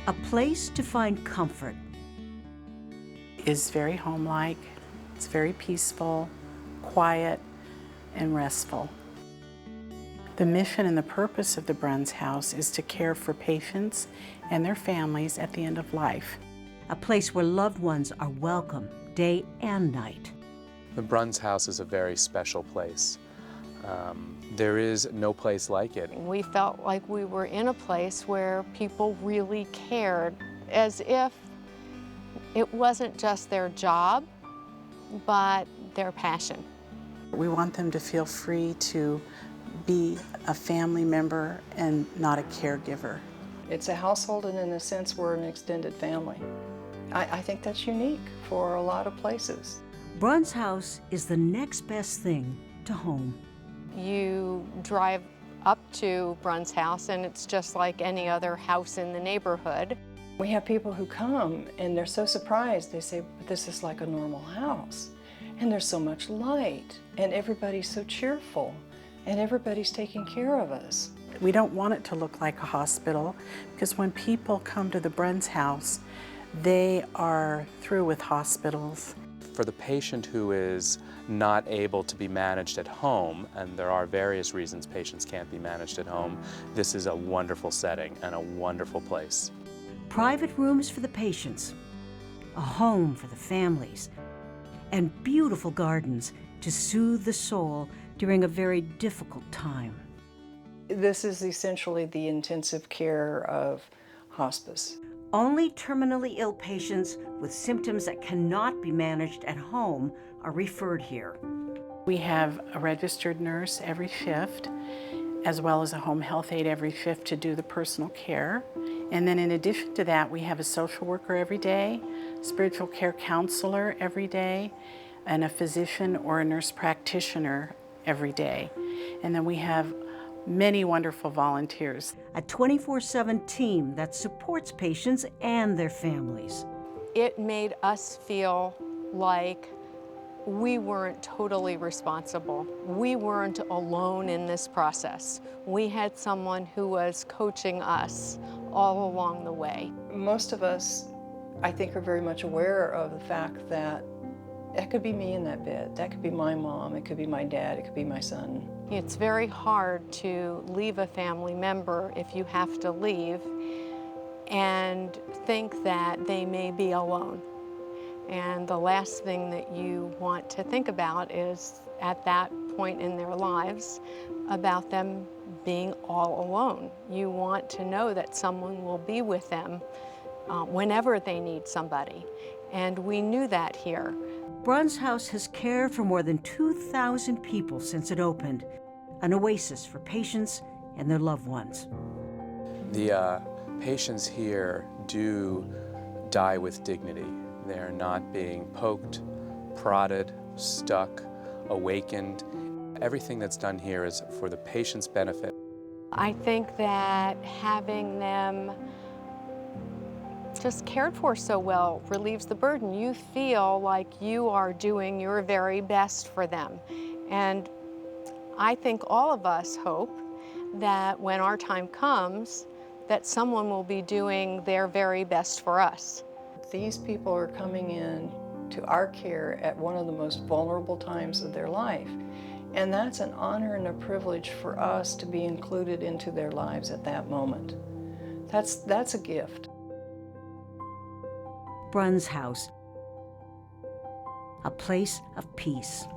A place to find comfort. Is very home-like, it's very peaceful, quiet, and restful. The mission and the purpose of the Bruns House is to care for patients and their families at the end of life. A place where loved ones are welcome day and night. The Bruns House is a very special place. There is no place like it. We felt like we were in a place where people really cared, as if it wasn't just their job, but their passion. We want them to feel free to be a family member and not a caregiver. It's a household, and in a sense, we're an extended family. I think that's unique for a lot of places. Bruns House is the next best thing to home. You drive up to Bruns House and it's just like any other house in the neighborhood. We have people who come and they're so surprised. They say, but this is like a normal house. And there's so much light and everybody's so cheerful and everybody's taking care of us. We don't want it to look like a hospital because when people come to the Bruns House, they are through with hospitals. For the patient who is not able to be managed at home, and there are various reasons patients can't be managed at home, this is a wonderful setting and a wonderful place. Private rooms for the patients, a home for the families, and beautiful gardens to soothe the soul during a very difficult time. This is essentially the intensive care of hospice. Only terminally ill patients with symptoms that cannot be managed at home are referred here. We have a registered nurse every shift, as well as a home health aide every shift to do the personal care. And then in addition to that, we have a social worker every day, spiritual care counselor every day, and a physician or a nurse practitioner every day. And then we have many wonderful volunteers. A 24/7 team that supports patients and their families. It made us feel like we weren't totally responsible. We weren't alone in this process. We had someone who was coaching us all along the way. Most of us, I think, are very much aware of the fact that that could be me in that bed. That could be my mom. It could be my dad. It could be my son. It's very hard to leave a family member if you have to leave and think that they may be alone. And the last thing that you want to think about is, at that point in their lives, about them being all alone. You want to know that someone will be with them whenever they need somebody. And we knew that here. Bruns House has cared for more than 2,000 people since it opened, an oasis for patients and their loved ones. The patients here do die with dignity. They're not being poked, prodded, stuck, awakened. Everything that's done here is for the patient's benefit. I think that having them just cared for so well relieves the burden. You feel like you are doing your very best for them. And I think all of us hope that when our time comes, that someone will be doing their very best for us. These people are coming in to our care at one of the most vulnerable times of their life. And that's an honor and a privilege for us to be included into their lives at that moment. That's a gift. Bruns House, a place of peace.